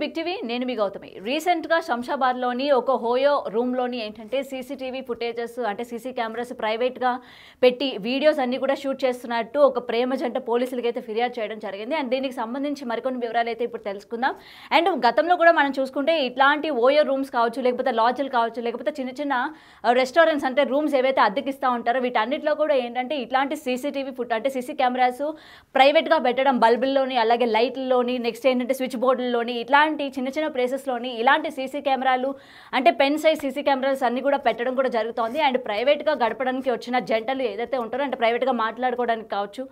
Big TV నేను మీ గౌతమి. రీసెంట్గా శంషాబాద్లోని ఒక హోయో రూమ్లోని ఏంటంటే సీసీటీవీ ఫుటేజెస్ అంటే సీసీ కెమెరాస్ ప్రైవేట్గా పెట్టి వీడియోస్ అన్నీ కూడా షూట్ చేస్తున్నట్టు ఒక ప్రేమ జంట పోలీసులకి అయితే ఫిర్యాదు చేయడం జరిగింది. అండ్ దీనికి సంబంధించి మరికొన్ని వివరాలు అయితే ఇప్పుడు తెలుసుకుందాం. అండ్ గతంలో కూడా మనం చూసుకుంటే ఇట్లాంటి హోయో రూమ్స్ కావచ్చు, లేకపోతే లాడ్జ్లు కావచ్చు, లేకపోతే చిన్న చిన్న రెస్టారెంట్స్ అంటే రూమ్స్ ఏవైతే అద్దెకిస్తూ ఉంటారో వీటన్నిటిలో కూడా ఏంటంటే ఇట్లాంటి సీసీటీవీ అంటే సీసీ కెమెరాస్ ప్రైవేట్గా పెట్టడం, బల్బుల్లోని అలాగే లైట్లలోని, నెక్స్ట్ ఏంటంటే స్విచ్ బోర్డుల్లోని, ఇట్లాంటి చిన్న చిన్న ప్లేసెస్లోని ఇలాంటి సీసీ కెమెరాలు అంటే పెన్ సైజ్ సీసీ కెమెరాస్ అన్నీ కూడా పెట్టడం కూడా జరుగుతోంది. అండ్ ప్రైవేట్గా గడపడానికి వచ్చిన జంటలు ఏదైతే ఉంటారో అంటే ప్రైవేట్గా మాట్లాడుకోవడానికి కావచ్చు,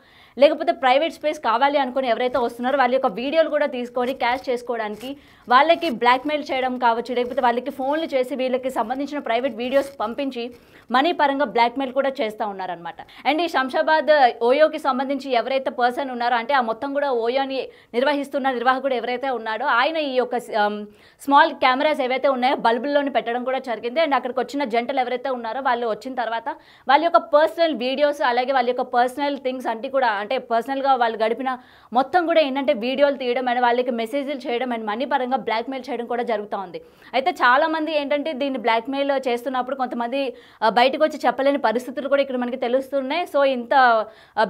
లేకపోతే ప్రైవేట్ స్పేస్ కావాలి అనుకుని ఎవరైతే వస్తున్నారో వాళ్ళ యొక్క వీడియోలు కూడా తీసుకొని క్యాష్ చేసుకోవడానికి వాళ్ళకి బ్లాక్మెయిల్ చేయడం కావచ్చు, లేకపోతే వాళ్ళకి ఫోన్లు చేసి వీళ్ళకి సంబంధించిన ప్రైవేట్ వీడియోస్ పంపించి మనీ పరంగా బ్లాక్మెయిల్ కూడా చేస్తూ ఉన్నారనమాట. అండ్ ఈ శంషాబాద్ ఓయోకి సంబంధించి ఎవరైతే పర్సన్ ఉన్నారో అంటే ఆ మొత్తం కూడా ఓయోని నిర్వహిస్తున్న నిర్వాహకుడు ఎవరైతే ఉన్నాడో ఆయన ఈ యొక్క స్మాల్ కెమెరాస్ ఏవైతే ఉన్నాయో బల్బుల్లోని పెట్టడం కూడా జరిగింది. అండ్ అక్కడికి వచ్చిన జంటలు ఎవరైతే ఉన్నారో వాళ్ళు వచ్చిన తర్వాత వాళ్ళ యొక్క పర్సనల్ వీడియోస్ అలాగే వాళ్ళ యొక్క పర్సనల్ థింగ్స్ అంటే కూడా అంటే పర్సనల్గా వాళ్ళు గడిపిన మొత్తం కూడా ఏంటంటే వీడియోలు తీయడం అండ్ వాళ్ళకి మెసేజ్లు చేయడం అండ్ మనీ పరంగా బ్లాక్మెయిల్ చేయడం కూడా జరుగుతూ ఉంది. అయితే చాలామంది ఏంటంటే దీన్ని బ్లాక్మెయిల్ చేస్తున్నప్పుడు కొంతమంది బయటకు వచ్చి చెప్పలేని పరిస్థితులు కూడా ఇక్కడ మనకి తెలుస్తున్నాయి. సో ఇంత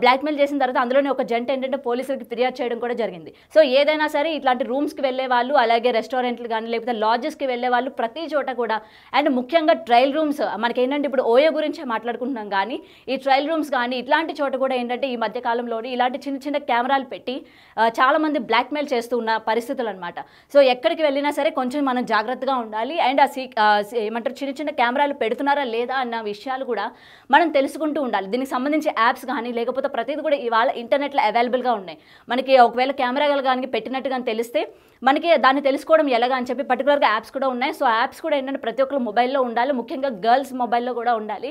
బ్లాక్మెయిల్ చేసిన తర్వాత అందులోనే ఒక జంట ఏంటంటే పోలీసులకి ఫిర్యాదు చేయడం కూడా జరిగింది. సో ఏదైనా సరే ఇట్లాంటి రూమ్స్కి వెళ్ళే వాళ్ళు అలాగే రెస్టారెంట్లు కానీ లేకపోతే లాడ్జెస్కి వెళ్ళే వాళ్ళు ప్రతి చోట కూడా అండ్ ముఖ్యంగా ట్రయల్ రూమ్స్ మనకేంటంటే ఇప్పుడు ఓయో గురించే మాట్లాడుకుంటున్నాం కానీ ఈ ట్రయల్ రూమ్స్ కానీ ఇట్లాంటి చోట కూడా ఏంటంటే ఈ మధ్య కాలంలోని ఇలాంటి చిన్న చిన్న కెమెరాలు పెట్టి చాలామంది బ్లాక్మెయిల్ చేస్తూ ఉన్న పరిస్థితులు అనమాట. సో ఎక్కడికి వెళ్ళినా సరే కొంచెం మనం జాగ్రత్తగా ఉండాలి. అండ్ ఏమంటారు చిన్న చిన్న కెమెరాలు పెడుతున్నారా లేదా అన్న విషయాలు కూడా మనం తెలుసుకుంటూ ఉండాలి. దీనికి సంబంధించి యాప్స్ కానీ లేకపోతే ప్రతిదీ కూడా ఇవాళ ఇంటర్నెట్లో అవైలబుల్గా ఉన్నాయి. మనకి ఒకవేళ కెమెరాలు కానీ పెట్టినట్టుగా తెలిస్తే మనకి దాన్ని తెలుసుకోవడం ఎలాగా అని చెప్పి పర్టికులర్గా యాప్స్ కూడా ఉన్నాయి. సో యాప్స్ కూడా ఏంటంటే ప్రతి ఒక్కరు మొబైల్లో ఉండాలి, ముఖ్యంగా గర్ల్స్ మొబైల్లో కూడా ఉండాలి.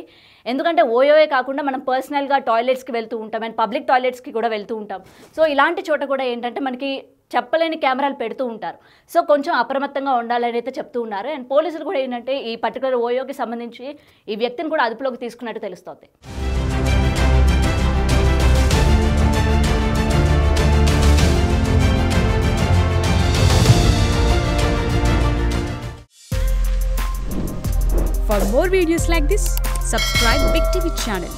ఎందుకంటే ఓయోవే కాకుండా మనం పర్సనల్గా టాయిలెట్స్కి వెళ్తూ ఉంటాం అండ్ పబ్లిక్ టాయిలెట్స్కి కూడా వెళ్తూ ఉంటాం. సో ఇలాంటి చోట కూడా ఏంటంటే మనకి చెప్పలేని కెమెరాలు పెడుతూ ఉంటారు. సో కొంచెం అప్రమత్తంగా ఉండాలని అయితే చెప్తూ ఉన్నారు. అండ్ పోలీసులు కూడా ఏంటంటే ఈ పర్టికులర్ ఓయోకి సంబంధించి ఈ వ్యక్తిని కూడా అదుపులోకి తీసుకున్నట్టు తెలుస్తోంది. For more videos like this, subscribe Big TV channel.